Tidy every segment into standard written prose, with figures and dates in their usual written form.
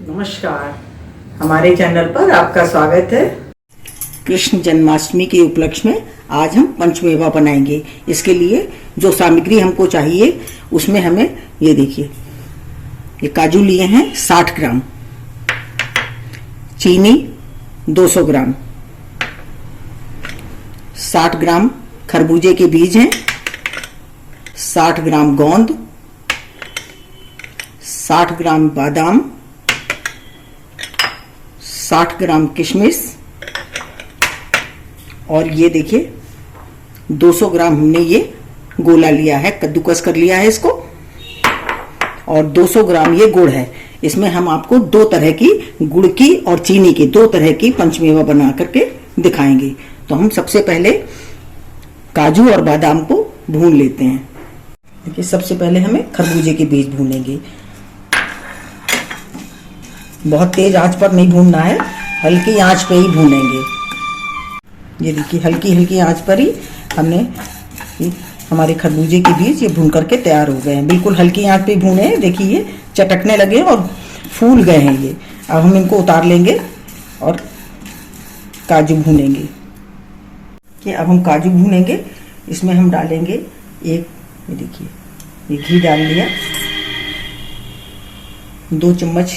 नमस्कार, हमारे चैनल पर आपका स्वागत है। कृष्ण जन्माष्टमी के उपलक्ष्य में आज हम पंचमेवा बनाएंगे। इसके लिए जो सामग्री हमको चाहिए उसमें हमें ये देखिए, ये काजू लिए हैं 60 ग्राम, चीनी 200 ग्राम, 60 ग्राम खरबूजे के बीज हैं, 60 ग्राम गोंद, 60 ग्राम बादाम, 60 ग्राम किशमिश और ये देखिए 200 ग्राम हमने ये गोला लिया है, कद्दूकस कर लिया है इसको, और 200 ग्राम ये गुड़ है। इसमें हम आपको दो तरह की गुड़ की और चीनी की दो तरह की पंचमेवा बना करके दिखाएंगे। तो हम सबसे पहले काजू और बादाम को भून लेते हैं। देखिए, सबसे पहले हमें खरबूजे के बीज भूनेंगे। बहुत तेज आंच पर नहीं भूनना है, हल्की आंच पे ही भूनेंगे। ये देखिए, हल्की हल्की आंच पर ही हमने हमारे खरबूजे के बीज ये भून करके तैयार हो गए हैं। बिल्कुल हल्की आंच पे भूने हैं। देखिए, ये चटकने लगे और फूल गए हैं ये। अब हम इनको उतार लेंगे और काजू भूनेंगे। कि अब हम काजू भूनेंगे। इसमें हम डालेंगे ये देखिए, ये घी डाल लिया, 2 चम्मच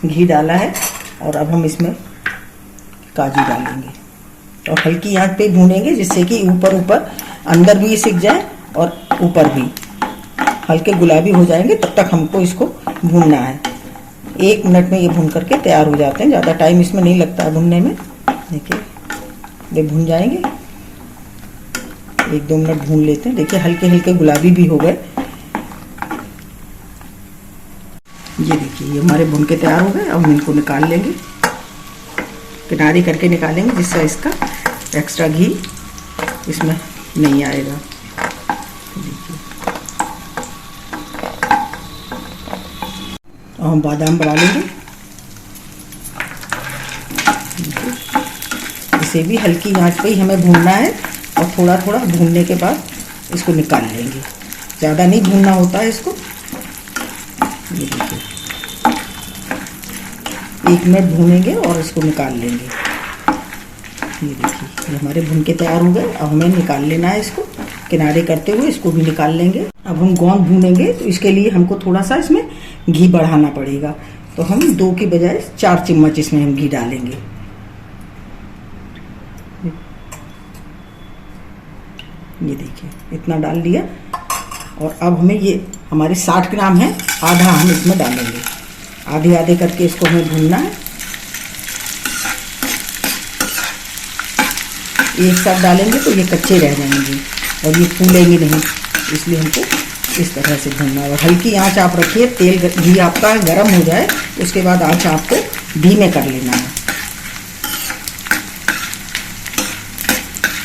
घी डाला है और अब हम इसमें काजू डालेंगे और हल्की आंच पे भूनेंगे, जिससे कि ऊपर ऊपर अंदर भी सिक जाए और ऊपर भी हल्के गुलाबी हो जाएंगे। तब तक हमको इसको भूनना है। 1 मिनट में ये भून करके तैयार हो जाते हैं। ज़्यादा टाइम इसमें नहीं लगता है भूनने में। देखिए, ये भून जाएंगे। 1-2 मिनट भून लेते हैं। देखिए, हल्के हल्के गुलाबी भी हो गए। ये देखिए, ये हमारे भुन के तैयार हो गए। अब हम इनको निकाल लेंगे, किनारे करके निकालेंगे, जिससे इसका एक्स्ट्रा घी इसमें नहीं आएगा। देखिए, अब हम बादाम बढ़ा लेंगे। इसे भी हल्की आंच पे ही हमें भूनना है और थोड़ा थोड़ा भूनने के बाद इसको निकाल लेंगे। ज़्यादा नहीं भूनना होता है इसको। ये देखिए, 1 मिनट भूनेंगे और इसको निकाल लेंगे। ये देखिए, ये हमारे भून के तैयार हो गए। अब हमें निकाल लेना है इसको, किनारे करते हुए इसको भी निकाल लेंगे। अब हम गोंद भूनेंगे, तो इसके लिए हमको थोड़ा सा इसमें घी बढ़ाना पड़ेगा। तो हम 2 की बजाय 4 चम्मच इसमें हम घी डालेंगे। ये देखिए, इतना डाल दिया। और अब हमें ये हमारे 60 ग्राम है, आधा हम इसमें डालेंगे। आधे आधे करके इसको हमें भूनना है। एक साथ डालेंगे तो ये कच्चे रह जाएंगे और ये फूलेंगे नहीं, इसलिए हमको इस तरह से भूनना है। और हल्की आंच आप रखिए। तेल घी आपका गर्म हो जाए, उसके बाद आंच आपको धीमे कर लेना है।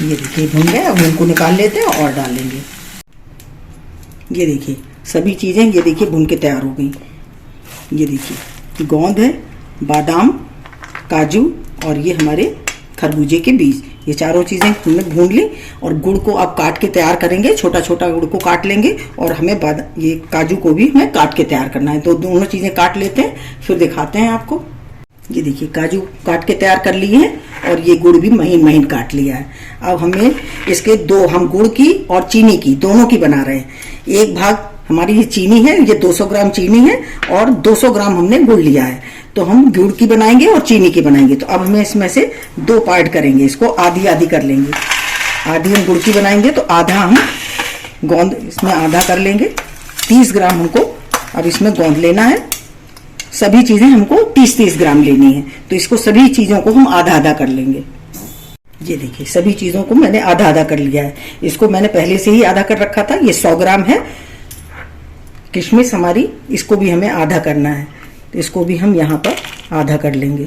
ये देखिए, भून गए। अब इनको निकाल लेते हैं और डालेंगे। ये देखिए, सभी चीज़ें ये देखिए भून के तैयार हो गई। ये देखिए, गोंद है, बादाम, काजू और ये हमारे खरबूजे के बीज, ये चारों चीज़ें हमने भून ली। और गुड़ को आप काट के तैयार करेंगे। छोटा छोटा गुड़ को काट लेंगे और हमें ये काजू को भी हमें काट के तैयार करना है। तो दोनों चीज़ें काट लेते हैं, फिर दिखाते हैं आपको। ये देखिए, काजू काट के तैयार कर लिए हैं और ये गुड़ भी महीन महीन काट लिया है। अब हमें इसके हम गुड़ की और चीनी की दोनों की बना रहे हैं। एक भाग हमारी ये चीनी है, ये 200 ग्राम चीनी है और 200 ग्राम हमने गुड़ लिया है। तो हम गुड़ की बनाएंगे और चीनी की बनाएंगे। तो अब हमें इसमें से 2 पार्ट करेंगे, इसको आधी आधी कर लेंगे। आधी हम गुड़ की बनाएंगे तो आधा हम गोंद इसमें आधा कर लेंगे। 30 ग्राम हमको अब इसमें गोंद लेना है। सभी चीजें हमको 30-30 ग्राम लेनी है। तो इसको सभी चीजों को हम आधा आधा कर लेंगे। ये देखिए, सभी चीजों को मैंने आधा आधा कर लिया है। इसको मैंने पहले से ही आधा कर रखा था। ये 100 ग्राम है किशमिश हमारी, इसको भी हमें आधा करना है। तो इसको भी हम यहाँ पर आधा कर लेंगे।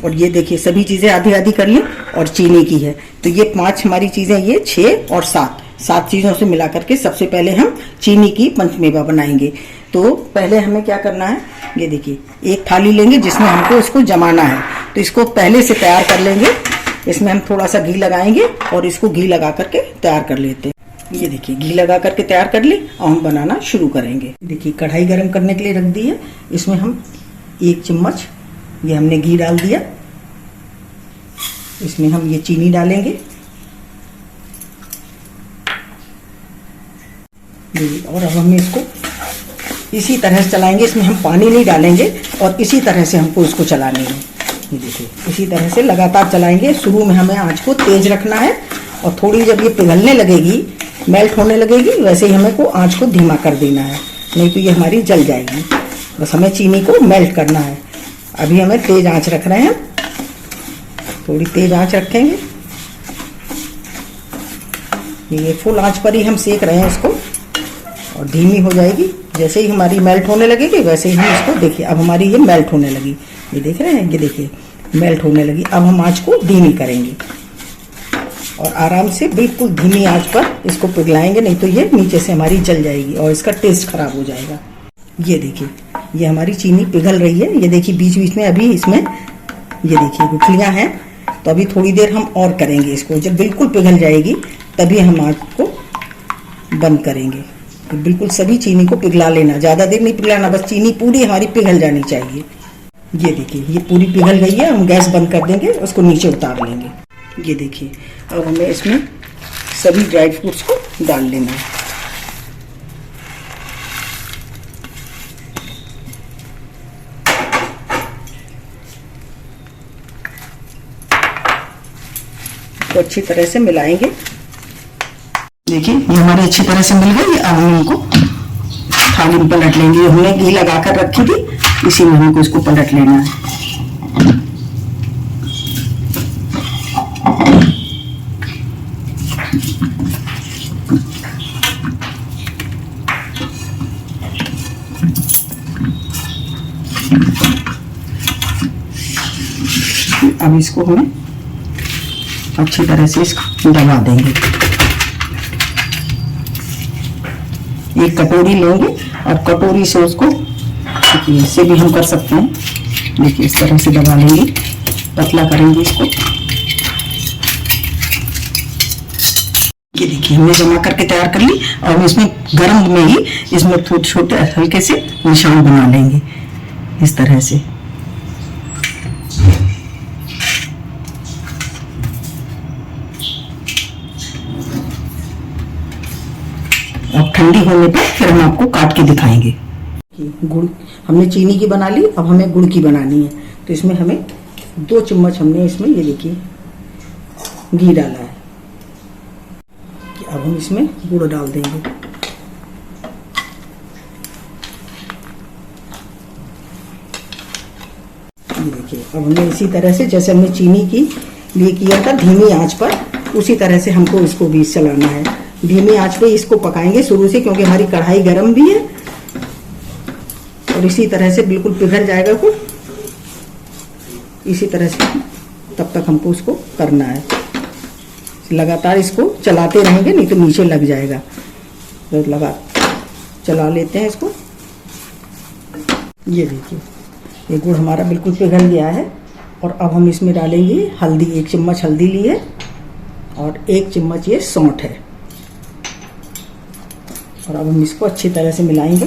और ये देखिए, सभी चीजें आधी आधी कर ली। और चीनी की है तो ये 5 हमारी चीजें, ये 6 और 7 चीजों से मिला करके सबसे पहले हम चीनी की पंचमेवा बनाएंगे। तो पहले हमें क्या करना है, ये देखिए, एक थाली लेंगे जिसमें हमको इसको जमाना है। तो इसको पहले से तैयार कर लेंगे। इसमें हम थोड़ा सा घी लगाएंगे और इसको घी लगा करके तैयार कर लेते हैं। ये देखिए घी लगा करके तैयार कर ली और हम बनाना शुरू करेंगे। देखिए कढ़ाई गरम करने के लिए रख दी है। इसमें हम 1 चम्मच ये हमने घी डाल दिया। इसमें हम ये चीनी डालेंगे और अब हम इसको इसी तरह से चलाएंगे। इसमें हम पानी नहीं डालेंगे और इसी तरह से हमको इसको चलाने है। ये देखिए इसी तरह से लगातार चलाएंगे। शुरू में हमें आंच को तेज रखना है और थोड़ी जब ये पिघलने लगेगी, मेल्ट होने लगेगी, वैसे ही हमें को आंच को धीमा कर देना है, नहीं तो ये हमारी जल जाएगी। बस हमें चीनी को मेल्ट करना है। अभी हमें तेज आंच रख रहे हैं, थोड़ी तेज आंच रखेंगे। ये फुल आंच पर ही हम सेक रहे हैं इसको और धीमी हो जाएगी। जैसे ही हमारी मेल्ट होने लगेगी वैसे ही हम इसको, देखिए अब हमारी ये मेल्ट होने लगी। ये देख रहे हैं, ये देखिए मेल्ट होने लगी। अब हम आंच को धीमी करेंगे और आराम से बिल्कुल धीमी आंच पर इसको पिघलाएंगे, नहीं तो ये नीचे से हमारी जल जाएगी और इसका टेस्ट खराब हो जाएगा। ये देखिए ये हमारी चीनी पिघल रही है। ये देखिए बीच बीच में अभी इसमें ये देखिए गुठलियाँ हैं, तो अभी थोड़ी देर हम और करेंगे इसको। जब बिल्कुल पिघल जाएगी तभी हम आंच को बंद करेंगे। तो बिल्कुल सभी चीनी को पिघला लेना, ज़्यादा देर नहीं पिघलाना, बस चीनी पूरी हमारी पिघल जानी चाहिए। ये देखिए ये पूरी पिघल गई है। हम गैस बंद कर देंगे, उसको नीचे उतार लेंगे। ये देखिए अब हमें इसमें सभी ड्राई फ्रूट्स को डाल लेना है। तो अच्छी तरह से मिलाएंगे। देखिए ये हमारे अच्छी तरह से मिल गई। अब हम इनको थाली में पलट लेंगे। हमने घी लगाकर रखी थी, इसी में हमको इसको पलट लेना है। अब इसको हमें अच्छी तरह से इसको दबा देंगे। एक कटोरी लेंगे और कटोरी से उसको, इससे भी हम कर सकते हैं, देखिए इस तरह से दबा लेंगे, पतला करेंगे इसको। ये देखिए हमने जमा करके तैयार कर ली और हम इसमें गर्म में ही इसमें छोटे छोटे हल्के से निशान बना लेंगे इस तरह से। अब ठंडी होने पर फिर हम आपको काट के दिखाएंगे। गुड़ हमने चीनी की बना ली, अब हमें गुड़ की बनानी है। तो इसमें हमें 2 चम्मच हमने इसमें ये देखिए घी डाला है। अब हम इसमें गुड़ डाल देंगे। ये देखिए अब हमें इसी तरह से जैसे हमने चीनी की लिए किया था धीमी आंच पर, उसी तरह से हमको इसको भी चलाना है। धीमी आंच पे इसको पकाएंगे शुरू से, क्योंकि हमारी कढ़ाई गरम भी है और इसी तरह से बिल्कुल पिघल जाएगा वो। इसी तरह से तब तक हमको उसको करना है। लगातार इसको चलाते रहेंगे, नहीं तो नीचे लग जाएगा। तो लगा चला लेते हैं इसको। ये देखिए ये गुड़ हमारा बिल्कुल पिघल गया है और अब हम इसमें डालेंगे हल्दी। 1 चम्मच हल्दी ली है और 1 चम्मच ये सौंठ है। और अब हम इसको अच्छी तरह से मिलाएंगे।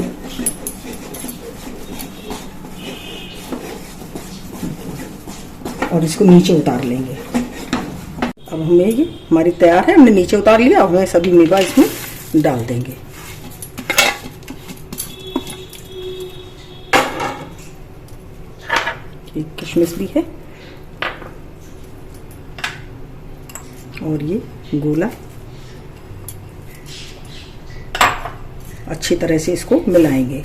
और इसको नीचे उतार लेंगे। अब हमें ये हमारी तैयार है, हमने नीचे उतार लिया। अब हमें सभी मेवा इसमें डाल देंगे। ये किशमिश भी है और ये गोला। अच्छी तरह से इसको मिलाएंगे।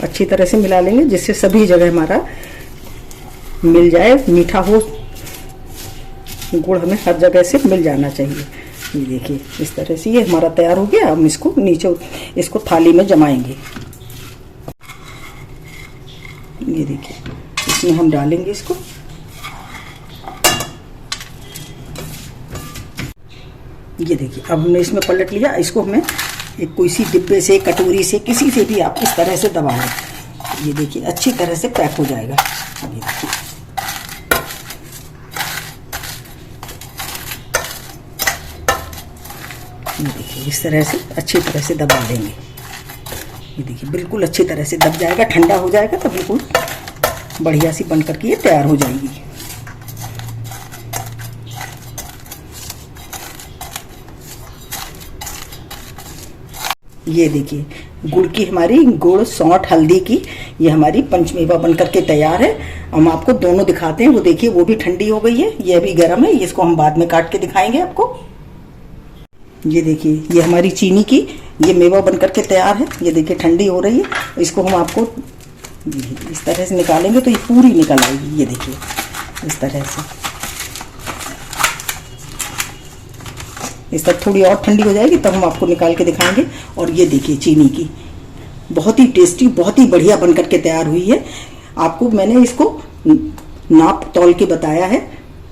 अच्छी तरह से मिला लेंगे जिससे सभी जगह हमारा मिल जाए, मीठा हो। गुड़ हमें हर जगह से मिल जाना चाहिए। ये देखिए इस तरह से ये हमारा तैयार हो गया। हम इसको नीचे इसको थाली में जमाएंगे। ये देखिए इसमें हम डालेंगे इसको। ये देखिए अब हमने इसमें पलट लिया। इसको हमें एक कोई सी डिब्बे से, कटोरी से, किसी से भी आप इस तरह से दबा लें, ये देखिए अच्छी तरह से पैक हो जाएगा। ये देखिए इस तरह से अच्छी तरह से दबा देंगे। ये देखिए बिल्कुल अच्छी तरह से दब जाएगा, ठंडा हो जाएगा तो बिल्कुल बढ़िया सी बन करके ये तैयार हो जाएगी। ये देखिए गुड़ की हमारी, गुड़, सौंठ, हल्दी की ये हमारी पंचमेवा बन करके तैयार है। हम आपको दोनों दिखाते हैं। वो देखिए वो भी ठंडी हो गई है, ये अभी गर्म है, इसको हम बाद में काट के दिखाएंगे आपको। ये देखिए ये हमारी चीनी की ये मेवा बन करके तैयार है। ये देखिए ठंडी हो रही है, इसको हम आपको इस तरह से निकालेंगे तो ये पूरी निकल आएगी। ये देखिए इस तरह से, इस तरह थोड़ी और ठंडी हो जाएगी तब हम आपको निकाल के दिखाएंगे। और ये देखिए चीनी की बहुत ही टेस्टी, बहुत ही बढ़िया बन करके तैयार हुई है। आपको मैंने इसको नाप तौल के बताया है।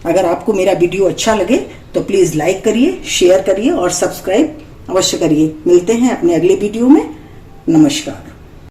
अगर आपको मेरा वीडियो अच्छा लगे तो प्लीज़ लाइक करिए, शेयर करिए और सब्सक्राइब अवश्य करिए। मिलते हैं अपने अगले वीडियो में। नमस्कार।